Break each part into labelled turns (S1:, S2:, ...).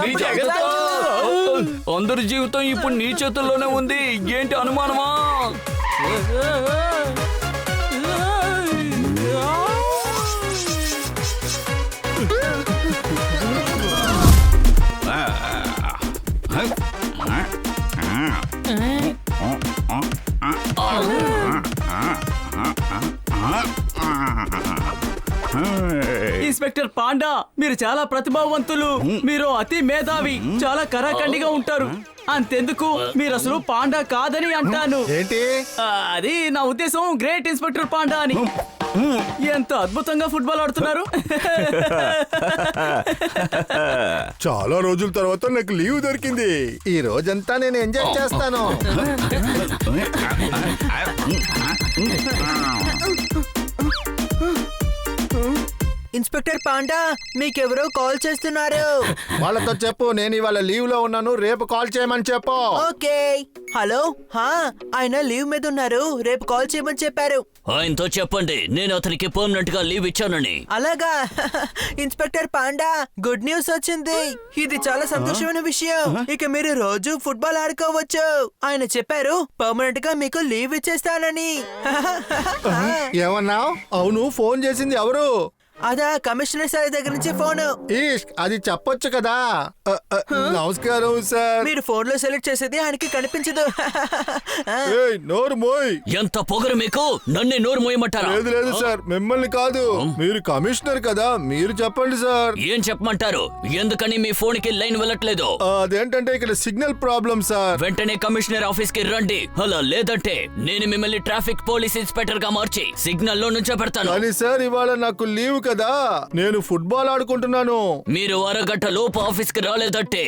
S1: బన్నీ జాగ్రత్త. అందరి జీవితం ఇప్పుడు నీ చేతుల్లోనే ఉంది. ఏంటి అనుమానమా?
S2: ఇన్స్పెక్టర్ పాండా, మీరు చాలా ప్రతిభావంతులు. మీరు అతి మేధావి, చాలా కరాఖండిగా ఉంటారు. అంతెందుకు, మీరు అసలు పాండా కాదని అంటాను.
S3: ఏంటి
S2: అది నా ఉద్దేశం, గ్రేట్ ఇన్స్పెక్టర్ పాండా అని. ఎంత అద్భుతంగా ఫుట్బాల్ ఆడుతున్నారు.
S3: చాలా రోజుల తర్వాత నాకు లీవ్ దొరికింది. ఈ రోజంతా నేను ఎంజాయ్ చేస్తాను.
S4: ఇన్స్పెక్టర్ పాండా, మీకెవరో కాల్ చేస్తున్నారు.
S3: వాళ్ళతో చెప్పు నేను ఇవాళ లీవ్ లో ఉన్నాను, రేపు కాల్ చేయమని చెప్పు.
S4: ఓకే. హలో, ఆయన లీవ్ మీద ఉన్నారు, రేపు కాల్ చేయమని చెప్పారు.
S5: ఆయనతో చెప్పండి నేను అతనికి పర్మనెంట్ గా లీవ్ ఇచ్చానని.
S4: అలాగా? ఇన్స్పెక్టర్ పాండా, గుడ్ న్యూస్ వచ్చింది. ఇది చాలా సంతోషమైన విషయం. ఇక మీరు రోజు ఫుట్బాల్ ఆడుకోవచ్చు. ఆయన చెప్పారు పర్మనెంట్ గా మీకు లీవ్ ఇచ్చేస్తానని.
S3: ఏమన్నావు? అవును, ఫోన్ చేసింది ఎవరు?
S4: అదా కమిషనర్ సార్ దగ్గర నుంచి ఫోన్.
S3: ఈష్క్, అది చెప్పొచ్చు కదా. నమస్కారం సార్.
S4: మీరు ఫోన్ లో సెలెక్ట్ చేసేది ఆయనకి కనిపించదు.
S3: ఏయ్, నోరు మోయ్.
S5: ఎంత పొగరు మీకు, నన్నే నోరు మోయమంటారా?
S3: లేదు లేదు సార్, మిమ్మల్ని కాదు. మీరు కమిషనర్ కదా, మీరు చెప్పండి సార్.
S5: ఏం చెప్పమంటారు? ఎందుకని మీ ఫోన్ కి లైన్ వెళ్ళట్లేదు?
S3: అదేంటంటే ఇక్కడ సిగ్నల్ ప్రాబ్లం సార్.
S5: వెంటనే కమిషనర్ ఆఫీస్ కి రండి. అలా లేదంటే నేను మిమ్మల్ని ట్రాఫిక్ పోలీస్ ఇన్స్పెక్టర్ గా మార్చి సిగ్నల్ లో నుంచో పెడతాను.
S3: కానీ సార్ ఇవాళ నాకు లీవ్ కదా, నేను ఫుట్బాల్ ఆడుకుంటున్నాను.
S5: మీరు అరగంట లోపు ఆఫీస్ కి రాలేదంటే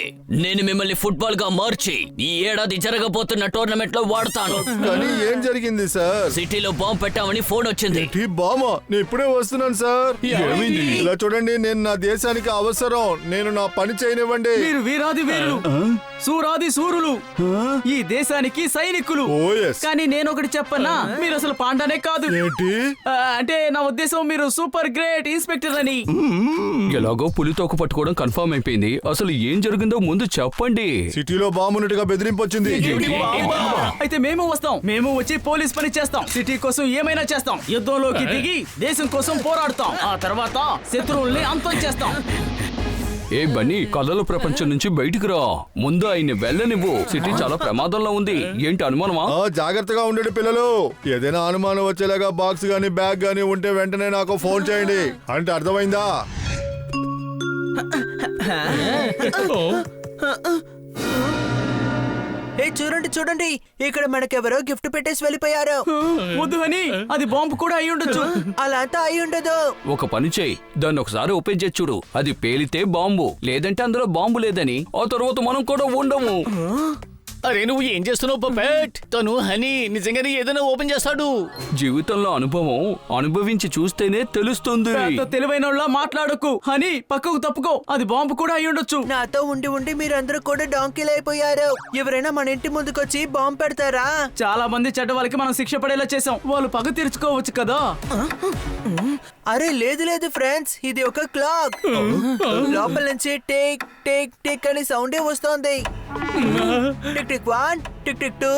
S5: నేను మిమ్మల్ని ఫుట్బాల్ గా మార్చి ఈ ఏడాది జరగబోతున్న టోర్నమెంట్ లో వాడతాను.
S3: కానీ ఏం జరిగింది సార్?
S5: సిటీలో బాంబు పెట్టామని ఫోన్ వచ్చింది.
S3: బామా, నేను ఇప్పుడే వస్తున్నాను సార్. ఇలా చూడండి, నేను నా దేశానికి అవసరం. నేను నా పని చేయనివ్వండి.
S2: మీరు వీరాది వీరులు, సూరాది సూరులు, ఈ దేశానికి సైనికులు. కానీ నేను ఒకటి చెప్పనా, మీరు అసలు పాండానే కాదు.
S3: ఏంటి?
S2: అంటే నా ఉద్దేశం మీరు సూపర్ గ్రేట్ ఇన్స్పెక్టర్ అని.
S1: ఎలాగో పులితోక పట్టుకోవడం కన్ఫర్మ్ అయిపోయింది. అసలు ఏం జరిగిందో ముందు చెప్పండి.
S3: సిటీలో బాంబున్నట్టుగా బెదిరింపు వచ్చింది.
S2: అయితే మేము వస్తాం. మేము వచ్చి పోలీస్ పని చేస్తాం. సిటీ కోసం ఏమైనా చేస్తాం. యుద్ధంలోకి దిగి దేశం కోసం పోరాడతాం. ఆ తర్వాత శత్రువుల్ని అంతం చేస్తాం.
S1: ఏ బన్నీ, కథల ప్రపంచం నుంచి బయటికి రా. ముందు ఆయన్ని వెళ్ళనివ్వు. సిటీ చాలా ప్రమాదంలో ఉంది. ఏంటి అనుమానమా?
S3: జాగ్రత్తగా ఉండండి పిల్లలు. ఏదైనా అనుమానం వచ్చేలాగా బాక్స్ గానీ బ్యాగ్ గానీ ఉంటే వెంటనే నాకు ఫోన్ చేయండి. అంటే అర్థమైందా?
S4: చూడండి చూడండి, ఇక్కడ మనకెవరో గిఫ్ట్ పెట్టేసి వెళ్ళిపోయారు.
S2: వద్దు అని, అది బాంబు కూడా అయి ఉండొచ్చు.
S4: అలా అంతా అయి ఉండదు.
S1: ఒక పని చేయి, దాన్ని ఒకసారి ఓపెన్ చేసి చూడు. అది పేలితే బాంబు, లేదంటే అందులో బాంబు లేదని. ఆ తర్వాత మనం కూడా ఉండము.
S6: అరే నువ్వు ఏం చేస్తున్నావు పపెట్? తను హనీ నిజంగానే ఏదైనా ఓపెన్ చేస్తాడు.
S1: జీవితంలో అనుభవం అనుభవించి చూస్తేనే తెలుస్తుంది.
S2: తెలివైన మాట్లాడకు హనీ, పక్కకు తప్పుకో. అది బాంబు కూడా అయి ఉండొచ్చు.
S4: నాతో ఉండి ఉండి మీరందరూ కూడా డాంకీలు అయిపోయారు. ఎవరైనా మన ఇంటి ముందుకొచ్చి బాంబు పెడతారా?
S2: చాలా మంది చెడ్డ వాళ్ళకి మనం శిక్ష పడేలా చేసాం. వాళ్ళు పగ తీర్చుకోవచ్చు కదా.
S4: అరే లేదు లేదు ఫ్రెండ్స్, ఇది ఒక క్లాక్. లోపల నుంచి టిక్ టిక్ టిక్ అని సౌండే వస్తోంది. Tick tick 1, tick tick 2,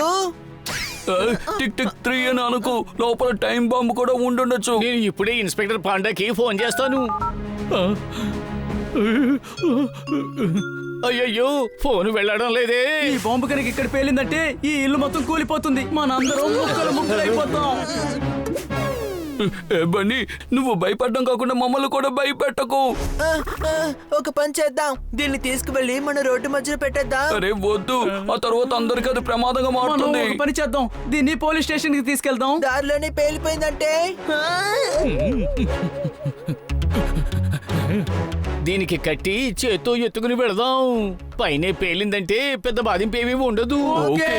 S1: tick tick 3 అని అనుకో. లోపల టైం బాంబు కూడా ఉండుండొచ్చు.
S6: నేను ఇప్పుడే ఇన్స్పెక్టర్ పాండాకి ఫోన్ చేస్తాను. అయ్యయ్యో, ఫోన్ వెళ్ళడం లేదే.
S2: ఈ బాంబు కనుక ఇక్కడ పేలిందంటే ఈ ఇల్లు మొత్తం కూలిపోతుంది. మనందరం ముక్కలు అయిపోతాం.
S1: బన్నీ, నువ్వు భయపడడం కాకుండా మమ్మల్ని కూడా భయపెట్టకు.
S4: ఒక పని చేద్దాం, దీన్ని తీసుకువెళ్ళి మన రోడ్డు మధ్యలో పెట్టేద్దాం.
S1: అరే వద్దు, ఆ తర్వాత అందరికి అది ప్రమాదంగా మారుతుంది.
S2: పని చేద్దాం, దీన్ని పోలీస్ స్టేషన్ కి తీసుకెళ్దాం.
S4: దారిలోనే పేలిపోయిందంటే
S6: దీనికి కట్టి చేత్తో ఎత్తుకుని పెడదాం. పైనే పేలిందంటే పెద్ద బాధింపు ఏమీ ఉండదు.
S2: ఓకే.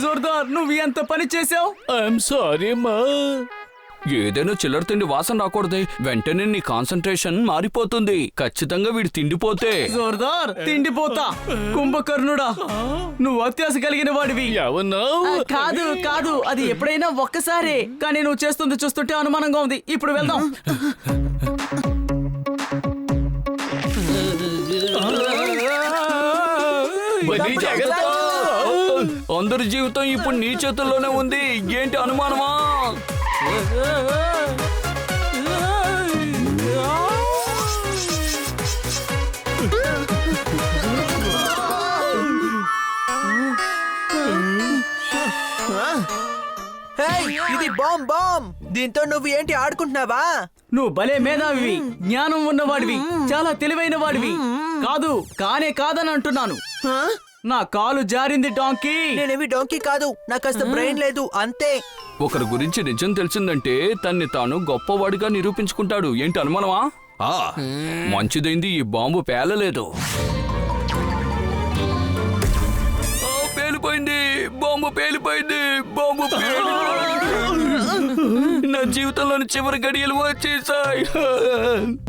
S2: జోర్దార్, జోర్దార్ నువ్వు ఎంత పని చేసావు.
S6: ఐఎమ్ సారీ మా.
S1: ఏదైనా చిల్లర తిండి వాసన రాకూడదు, వెంటనే నీ కాన్సంట్రేషన్ మారిపోతుంది. ఖచ్చితంగా వీడు తిండిపోతే.
S2: జోర్దార్ తిండిపోతా. కుంభకర్ణుడా, నువ్వు అత్యాశ కలిగిన వాడివి.
S6: ఏమన్నావు?
S2: కాదు కాదు, అది ఎప్పుడైనా ఒక్కసారే. కానీ నువ్వు చేస్తుంది చూస్తుంటే అనుమానంగా ఉంది. ఇప్పుడు వెళ్దాం.
S1: బన్నీ, జాగ్రత్త. అందరి జీవితం ఇప్పుడు నీ చేతుల్లోనే ఉంది. ఏంటి అనుమానమా?
S4: హేయ్, ఇది బాంబ్ బాంబ్. దీంతో నువ్వు ఏంటి ఆడుకుంటున్నావా?
S2: నువ్వు భలే మేధావివి, జ్ఞానం ఉన్నవాడివి, చాలా తెలివైన వాడివి. కాదు కానే కాదని అంటున్నాను.
S4: హా?
S2: నా కాలు జారింది డాంకీ.
S4: నేనేమి డోంకీ కాదు, నాకు కాస్త బ్రెయిన్ లేదు అంతే.
S1: ఒకరి గురించి నిజం తెలిసిందంటే తన్ని తాను గొప్పవాడిగా నిరూపించుకుంటాడు. ఏంటి అనుమానమా? మంచిదైంది ఈ బాంబు పేలలేదు. పేలిపోయింది, బాంబు పేలిపోయింది, బాంబు నా జీవితంలోని చివరి గడియలు వచ్చేసాయి.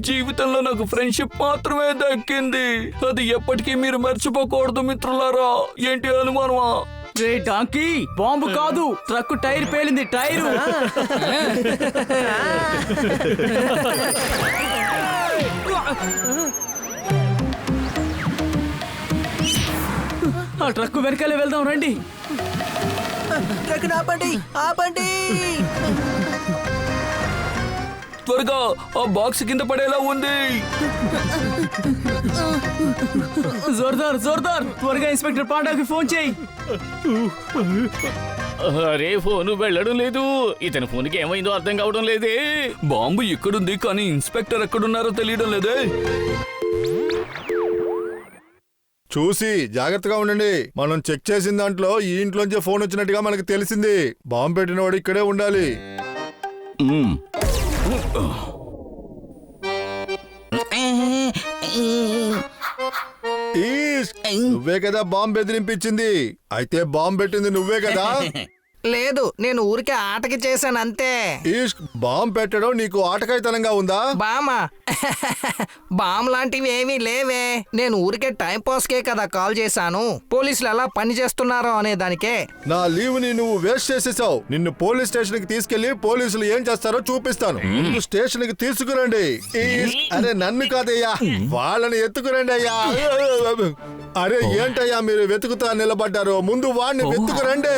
S1: జీవితంలో నాకు ఫ్రెండ్షిప్ మాత్రమే దక్కింది. అది ఎప్పటికీ మీరు మర్చిపోకూడదు మిత్రులారా. ఏంటి అనుమానమా?
S2: రే డాంకీ, బాంబు కాదు, ట్రక్ టైర్ పేలింది. టైరు. ఆ ట్రక్ వెనకాలే వెళ్దాం రండి.
S4: ట్రక్ ఆపండి, ఆపండి.
S1: త్వరగా ఆ బాక్స్ కింద పడేలా ఉంది.
S2: జోర్దార్ జోర్దార్, త్వరగా ఇన్స్పెక్టర్ పాండాకి ఫోన్ చేయి.
S6: అరే ఫోను వెళ్ళడం లేదు. ఇతని ఫోన్కి ఏమైందో అర్థం కావడం లేదే.
S1: బాంబు ఎక్కడుంది కానీ ఇన్స్పెక్టర్ ఎక్కడున్నారో తెలియడం లేదే.
S3: చూసి జాగ్రత్తగా ఉండండి. మనం చెక్ చేసిన దాంట్లో ఈ ఇంట్లోంచే ఫోన్ వచ్చినట్టుగా మనకు తెలిసింది. బాంబు పెట్టినవాడు ఇక్కడే ఉండాలి. నువ్వే కదా బాంబు బెదిరింపించింది. అయితే బాంబు పెట్టింది నువ్వే కదా?
S7: లేదు, నేను ఊరికే ఆటకి చేశాను అంతే.
S3: ఈష్క్, బాంబు పెట్టడం నీకు ఆటకాయితనంగా ఉందా?
S7: బామా బామ్ లాంటివి ఏమీ లేవే. నేను ఊరికే టైం పాస్కే కదా కాల్ చేశాను. పోలీసులు ఎలా పని చేస్తున్నారో అనే దానికే.
S3: నా లీవ్ ని నువ్వు వేస్ట్ చేసేసావు. నిన్ను పోలీస్ స్టేషన్ కి తీసుకెళ్లి పోలీసులు ఏం చేస్తారో చూపిస్తాను. నువ్వు స్టేషన్ కి తీసుకురండి. అరే నన్ను కాదయ్యా, వాళ్ళని ఎత్తుకురండి అయ్యా. అరే ఏంటయ్యా మీరు వెతుకుతా నిలబడ్డారు? ముందు వాడిని వెతుకురండి.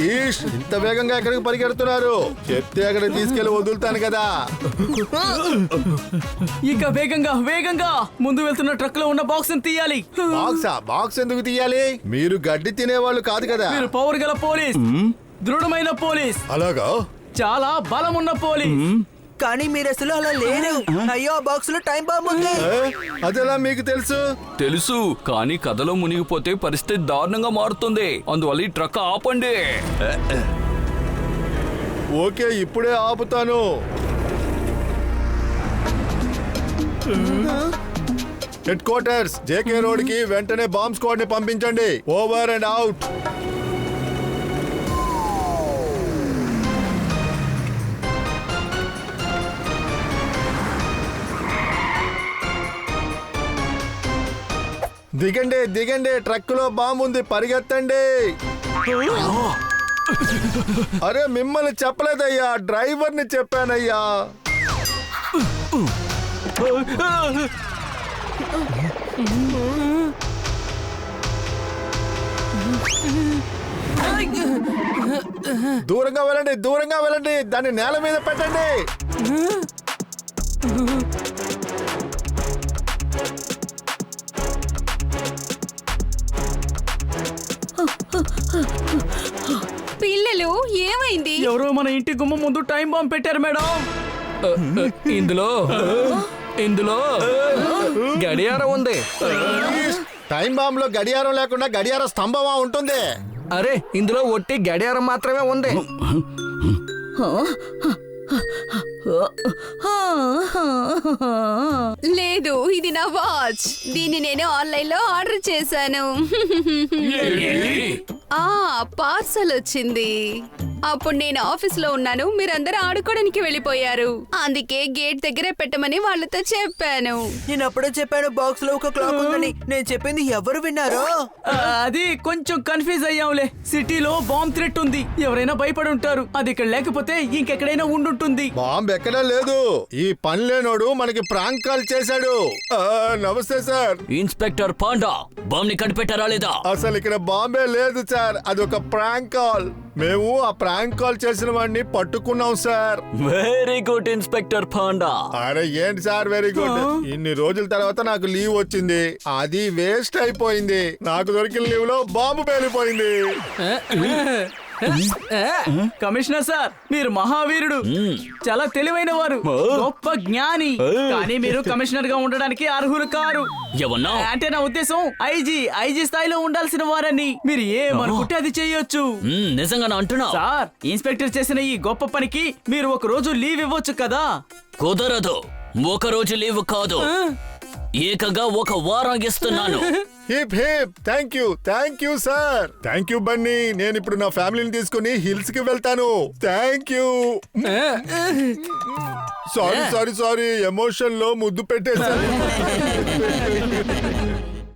S3: ఈష్, ఇంత వేగంగా ఎక్కడికి పరిగెడుతున్నారు? చెప్తే అక్కడికి తీసుకెళ్లి వదులుతాను కదా.
S2: ఇక వేగంగా వేగంగా ముందు వెళ్తున్న ట్రక్ లో ఉన్న బాక్స్ తీయాలి.
S3: బాక్స్ ఎందుకు తీయాలి? మీరు గడ్డి తినేవాళ్ళు కాదు కదా.
S2: మీరు పవర్ గల పోలీస్, దృఢమైన పోలీస్,
S3: అలాగా?
S2: చాలా బలమున్న పోలీస్.
S4: కానీ మీరు అసలు అలా లేరు. అయ్యో, ఆ బాక్స్ లో టైం బాంబ్ ఉంది.
S3: అదెలా మీకు తెలుసు?
S1: తెలుసు, కానీ కథలో మునిగిపోతే పరిస్థితి దారుణంగా మారుతుంది. అందువల్ల ఈ ట్రక్ ఆపండి.
S3: ఓకే, ఇప్పుడే ఆపుతాను. హెడ్ క్వార్టర్స్ జేకే రోడ్ కి వెంటనే బాంబ్ స్క్వాడ్ ని పంపించండి. Over and out. దిగండి దిగండి, ట్రక్ లో బాంబు ఉంది, పరిగెత్తండి. అరే మిమ్మల్ని చెప్పలేదయ్యా, డ్రైవర్ ని చెప్పానయ్యా. దూరంగా వెళ్ళండి, దూరంగా వెళ్ళండి. దాన్ని నేల మీద పెట్టండి.
S8: పిల్లలు ఏమైంది?
S2: ఎవరో మన ఇంటి గుమ్మం ముందు టైం బాంబ్ పెట్టారు మేడం.
S1: ఇందులో గడియారం ఉంది.
S3: టైం బాంబ్ లో గడియారం లేకుండా గడియార స్తంభమా ఉంటుంది?
S7: అరే ఇందులో ఒట్టి గడియారం మాత్రమే ఉంది.
S8: లేదు, ఇది నా వాచ్. దీన్ని నేను ఆన్లైన్ లో ఆర్డర్ చేశాను. పార్సల్ వచ్చింది. అప్పుడు నేను ఆఫీస్ లో ఉన్నాను, మీరందరూ ఆడుకోవడానికి వెళ్ళిపోయారు. అందుకే గేట్ దగ్గరే పెట్టమని వాళ్ళతో చెప్పాను.
S4: నేను అప్పుడే చెప్పాను బాక్స్ లో ఒక క్లాక్ ఉందని. నేను చెప్పింది ఎవరు విన్నారో?
S2: అది కొంచెం కన్ఫ్యూజ్ అయ్యాంలే. సిటీలో బాంబ్ థ్రెట్ ఉంది, ఎవరైనా భయపడి ఉంటారు. అది ఇక్కడ లేకపోతే ఇంకెక్కడైనా ఉండుంటుంది.
S3: బాంబు ఎక్కడా లేదు. ఈ పని లేనోడు మనకి ప్రాంక్ కాల్ చేశాడు. నమస్తే సార్.
S5: ఇన్స్పెక్టర్ పాండా, బాంబ్ ని కనిపెట్టారా లేదా?
S3: అసలు ఇక్కడ బాంబే లేదు సార్, అది ఒక ప్రాంక్ కాల్. మేము ఆ ప్రాంక్ కాల్ చేసిన వాడిని పట్టుకున్నాం sir.
S5: Very good inspector panda.
S3: అరే ఏంటి సార్ వెరీ గుడ్. ఇన్ని రోజుల తర్వాత నాకు లీవ్ వచ్చింది, అది వేస్ట్ అయిపోయింది. నాకు దొరికిన లీవ్ లో బాంబు పేలిపోయింది.
S2: కమిషనర్ సార్, మీరు మహావీరుడు, చాలా తెలివైన వారు, గొప్ప జ్ఞాని. కానీ మీరు కమిషనర్ గా ఉండడానికి అర్హులు కారు.
S5: ఏమన్నా?
S2: అంటే నా ఉద్దేశం ఐజీ స్థాయిలో ఉండాల్సిన వారని. మీరు ఏమనుకుంటే అది చేయొచ్చు.
S5: నిజంగా అంటున్నా?
S2: సార్, ఇన్స్పెక్టర్ చేసిన ఈ గొప్ప పనికి మీరు ఒక రోజు లీవ్ ఇవ్వచ్చు కదా?
S5: కుదరదు. ఒక రోజు లీవ్ కాదు, ఏకంగా ఒక వారం ఇస్తున్నాను.
S3: Hip hip. Thank you sir. Thank you Bunny. నేను ఇప్పుడు నా ఫ్యామిలీని తీసుకుని హిల్స్ కి వెళ్తాను. Thank you. సారీ ఎమోషన్ లో ముద్దు పెట్టేశాను.